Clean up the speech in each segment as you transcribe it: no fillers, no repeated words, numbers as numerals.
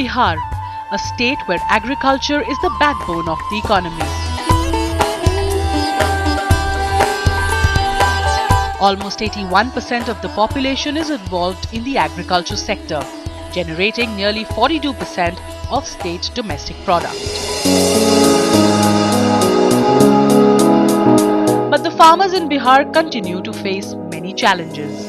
Bihar, a state where agriculture is the backbone of the economy. Almost 81% of the population is involved in the agriculture sector, generating nearly 42% of state domestic product. But the farmers in Bihar continue to face many challenges.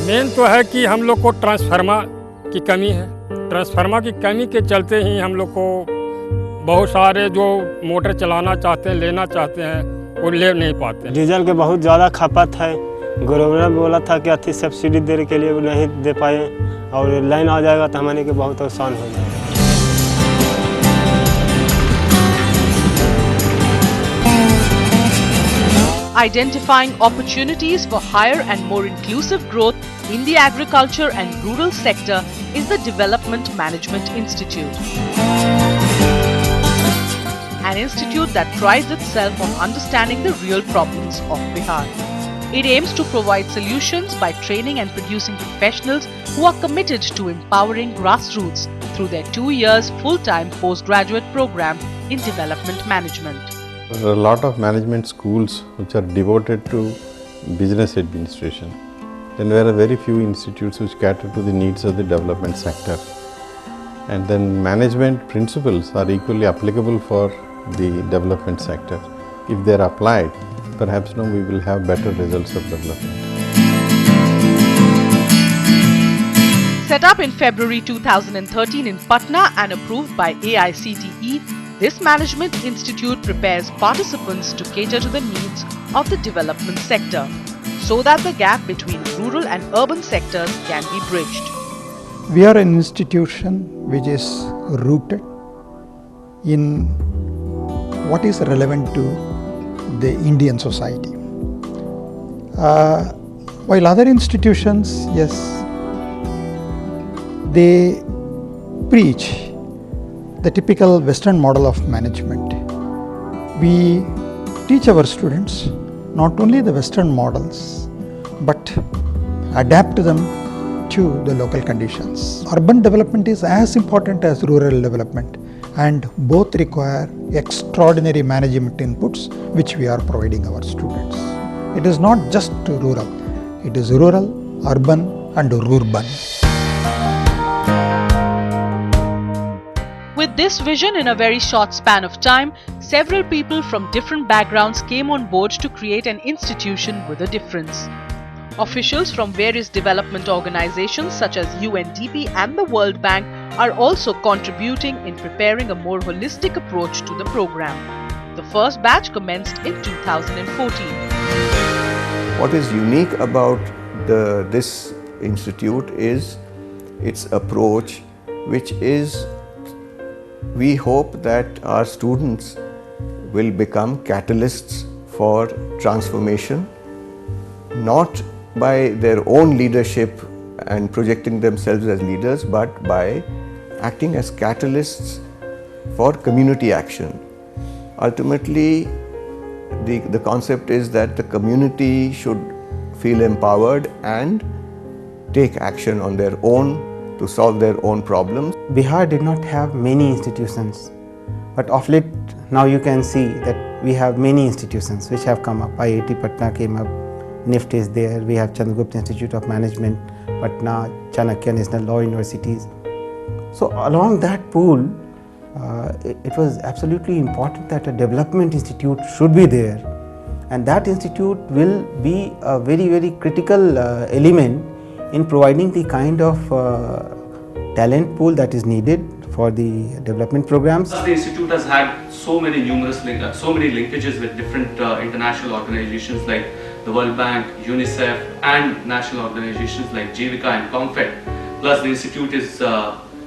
Main तो है कि हम लोग को transformer की कमी है। Transformer की कमी के चलते ही हम लोग को बहुत सारे जो मोटर चलाना चाहते हैं, लेना चाहते हैं, वो ले नहीं पाते। डीजल के बहुत ज़्यादा खपत है। गवर्नमेंट बोला था कि अच्छी सब्सिडी देने के लिए वो नहीं दे पाए, और लाइन आ जाएगा तो हमारे के बहुत आसान हो जाएगा। Identifying opportunities for higher and more inclusive growth in the agriculture and rural sector is the Development Management Institute. An institute that prides itself on understanding the real problems of Bihar. It aims to provide solutions by training and producing professionals who are committed to empowering grassroots through their 2 years full-time postgraduate program in development management. There are a lot of management schools which are devoted to business administration. Then there are very few institutes which cater to the needs of the development sector. And then management principles are equally applicable for the development sector. If they are applied, perhaps we will have better results of development. Set up in February 2013 in Patna and approved by AICTE, this Management Institute prepares participants to cater to the needs of the development sector, so that the gap between rural and urban sectors can be bridged. We are an institution which is rooted in what is relevant to the Indian society. While other institutions, yes, they preach the typical Western model of management. We teach our students not only the Western models, but adapt them to the local conditions. Urban development is as important as rural development, and both require extraordinary management inputs which we are providing our students. It is not just rural, it is rural, urban and rurban. With this vision, in a very short span of time, several people from different backgrounds came on board to create an institution with a difference. Officials from various development organizations such as UNDP and the World Bank are also contributing in preparing a more holistic approach to the program. The first batch commenced in 2014. What is unique about this institute is its approach, which is, we hope that our students will become catalysts for transformation, not by their own leadership and projecting themselves as leaders, but by acting as catalysts for community action. Ultimately, the concept is that the community should feel empowered and take action on their own to solve their own problems. Bihar did not have many institutions, but of late now you can see that we have many institutions which have come up. IIT Patna came up, NIFT is there, we have Chandragupta Institute of Management, Patna, Chanakya National Law Universities. So along that pool, it was absolutely important that a development institute should be there, and that institute will be a very, very critical element in providing the kind of talent pool that is needed for the development programs. The institute has had so many linkages with different international organizations like the World Bank, UNICEF, and national organizations like JVICA and COMFED. Plus, the institute is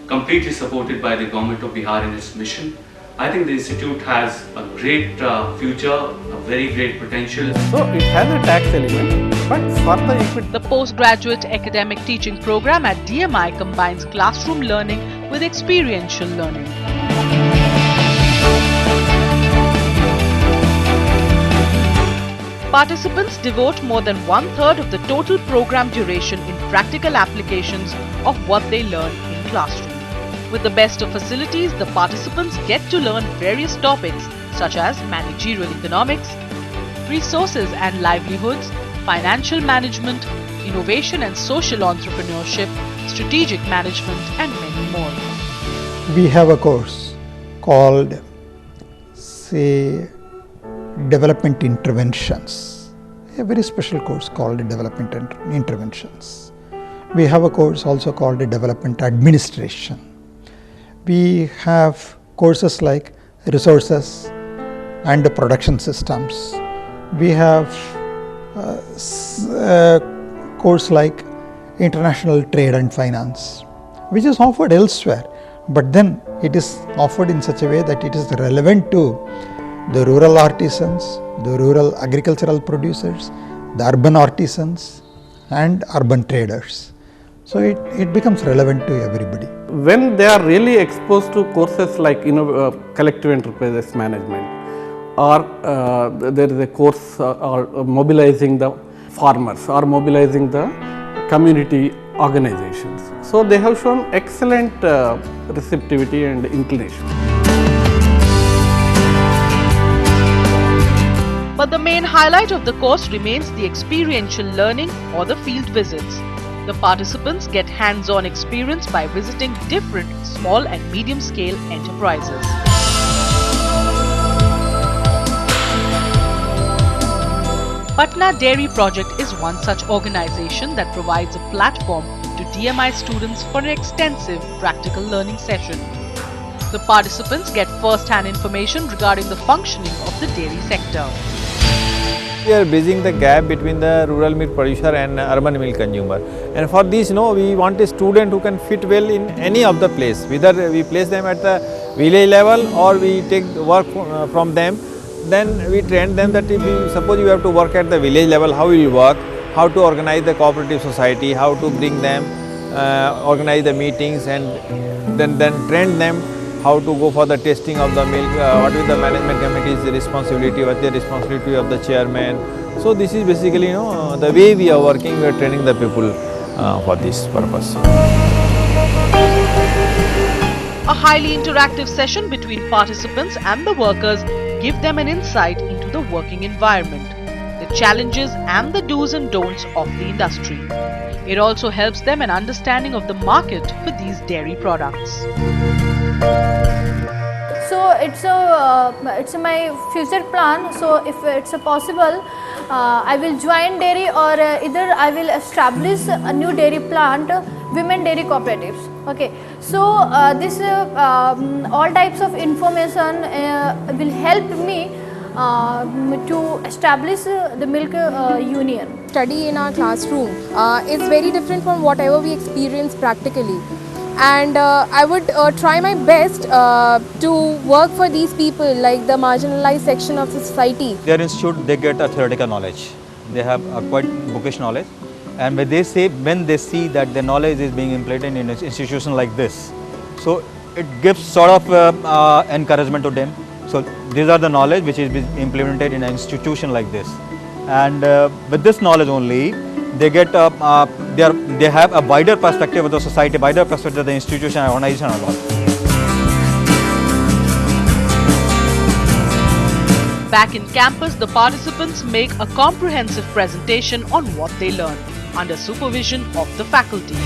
completely supported by the Government of Bihar in its mission. I think the institute has a great future, a very great potential. So it has a tax element, but for the equity. The postgraduate academic teaching program at DMI combines classroom learning with experiential learning. Participants devote more than 1/3 of the total program duration in practical applications of what they learn in classroom. With the best of facilities, the participants get to learn various topics such as managerial economics, resources and livelihoods, financial management, innovation and social entrepreneurship, strategic management, and many more. We have a course called, say, Development Interventions, a very special course called Development Interventions. We have a course also called Development Administration. We have courses like Resources and Production Systems. We have a course like International Trade and Finance, which is offered elsewhere, but then it is offered in such a way that it is relevant to the rural artisans, the rural agricultural producers, the urban artisans and urban traders. So it becomes relevant to everybody. When they are really exposed to courses like collective enterprises management, or there is a course or mobilizing the farmers or mobilizing the community organizations. So they have shown excellent receptivity and inclination. But the main highlight of the course remains the experiential learning or the field visits. The participants get hands-on experience by visiting different small and medium-scale enterprises. Patna Dairy Project is one such organization that provides a platform to DMI students for an extensive practical learning session. The participants get first-hand information regarding the functioning of the dairy sector. We are bridging the gap between the rural milk producer and urban milk consumer, and for this we want a student who can fit well in any of the place, whether we place them at the village level or we take work from them. Then we train them that if you suppose you have to work at the village level, how will you work, how to organize the cooperative society, how to bring them, organize the meetings, and then train them how to go for the testing of the milk, what is the management committee's responsibility, what is the responsibility of the chairman. So this is basically the way we are working, we are training the people for this purpose. A highly interactive session between participants and the workers give them an insight into the working environment, the challenges and the do's and don'ts of the industry. It also helps them an understanding of the market for these dairy products. So it's my future plan. So if it's possible, I will join dairy, or either I will establish a new dairy plant, women dairy cooperatives. Okay, so this all types of information will help me to establish the milk union. Study in our classroom is very different from whatever we experience practically, and I would try my best to work for these people, like the marginalized section of the society. Their institute, they get a theoretical knowledge, they have a quite bookish knowledge, and when they see that the knowledge is being implemented in an institution like this, so it gives sort of encouragement to them. So these are the knowledge which is being implemented in an institution like this, and with this knowledge only they get they have a wider perspective of the society, wider perspective of the institution and organization and all. Back in campus, the participants make a comprehensive presentation on what they learn under supervision of the faculty.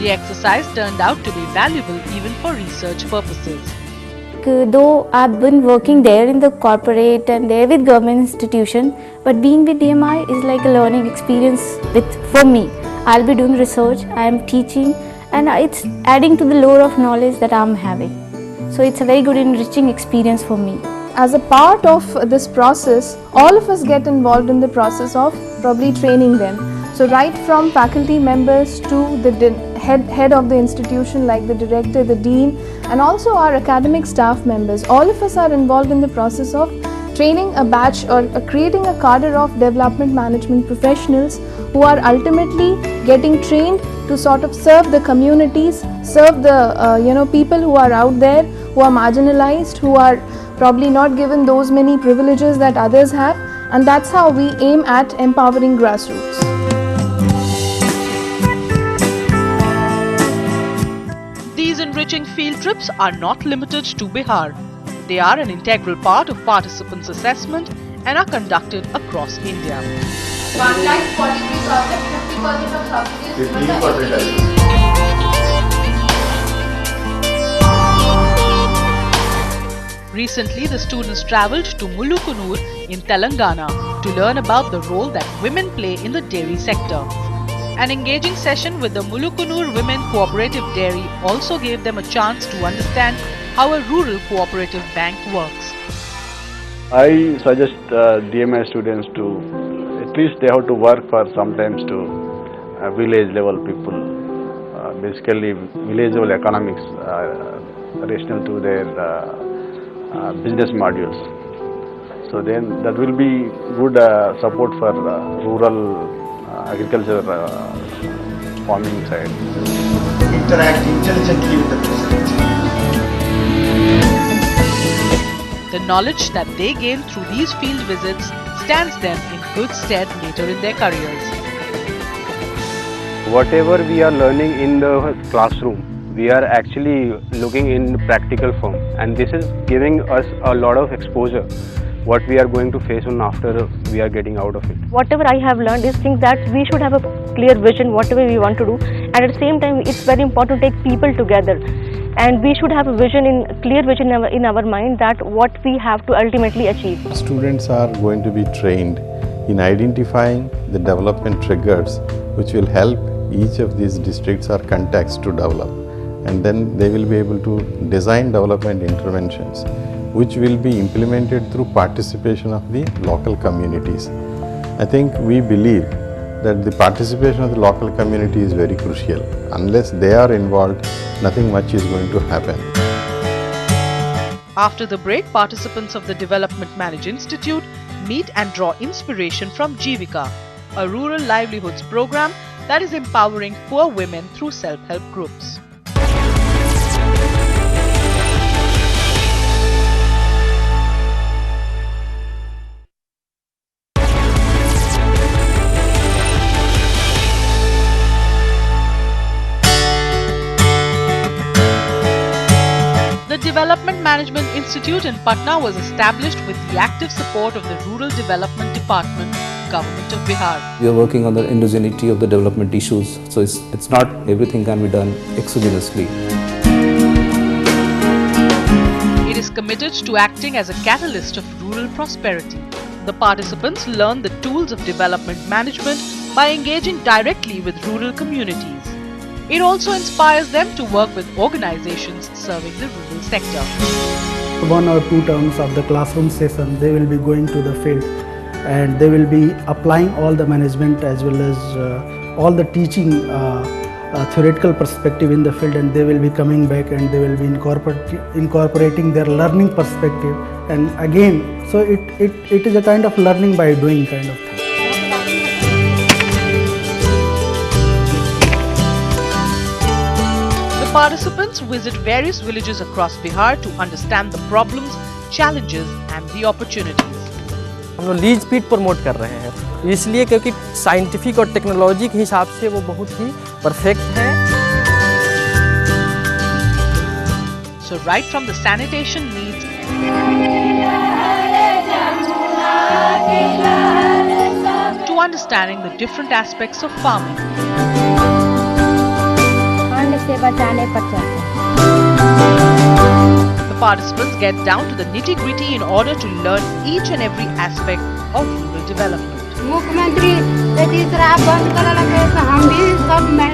The exercise turned out to be valuable even for research purposes. Though I've been working there in the corporate and there with government institution, but being with DMI is like a learning experience for me. I'll be doing research, I am teaching, and it's adding to the lore of knowledge that I'm having. So it's a very good enriching experience for me. As a part of this process, all of us get involved in the process of probably training them. So right from faculty members to the head of the institution, like the director, the dean, and also our academic staff members, all of us are involved in the process of training a batch or creating a cadre of development management professionals who are ultimately getting trained to sort of serve the communities, serve the people who are out there, who are marginalized, who are probably not given those many privileges that others have, and that's how we aim at empowering grassroots. These enriching field trips are not limited to Bihar. They are an integral part of participants' assessment and are conducted across India. 1,43,000, 50% of subsidies. Recently, the students travelled to Mulukunur in Telangana to learn about the role that women play in the dairy sector. An engaging session with the Mulukunur Women Cooperative Dairy also gave them a chance to understand how a rural cooperative bank works. I suggest DMI students to, at least they have to work for sometimes to village level people, basically village level economics, rational to their business modules. So then that will be good support for rural agriculture farming side. Interact intelligently with the president. The knowledge that they gain through these field visits stands them in good stead later in their careers. Whatever we are learning in the classroom, we are actually looking in practical form, and this is giving us a lot of exposure what we are going to face on after we are getting out of it. Whatever I have learned is things that we should have a clear vision whatever we want to do, and at the same time it's very important to take people together, and we should have a clear vision in our mind that what we have to ultimately achieve. Students are going to be trained in identifying the development triggers which will help each of these districts or contexts to develop, and then they will be able to design development interventions which will be implemented through participation of the local communities. I think we believe that the participation of the local community is very crucial. Unless they are involved, nothing much is going to happen. After the break, participants of the Development Manage Institute meet and draw inspiration from Jivika, a rural livelihoods program that is empowering poor women through self-help groups. The Development Management Institute in Patna was established with the active support of the Rural Development Department, Government of Bihar. We are working on the endogeneity of the development issues, so it's not everything can be done exogenously. It is committed to acting as a catalyst of rural prosperity. The participants learn the tools of development management by engaging directly with rural communities. It also inspires them to work with organizations serving the rural sector. 1 or 2 terms of the classroom session, they will be going to the field and they will be applying all the management as well as all the teaching theoretical perspective in the field, and they will be coming back and they will be incorporating their learning perspective, and again, so it is a kind of learning by doing kind of thing. Participants visit various villages across Bihar to understand the problems, challenges and the opportunities. हम लोग lease speed promote कर रहे हैं, इसलिए क्योंकि scientific और technology के हिसाब से वो बहुत ही परफेक्ट है. So right from the sanitation needs to understanding the different aspects of farming. The participants get down to the nitty-gritty in order to learn each and every aspect of rural development.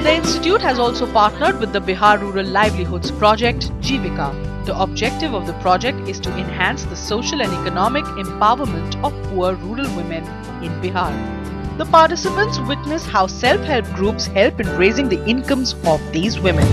The institute has also partnered with the Bihar Rural Livelihoods project, Jivika. The objective of the project is to enhance the social and economic empowerment of poor rural women in Bihar. The participants witness how self-help groups help in raising the incomes of these women.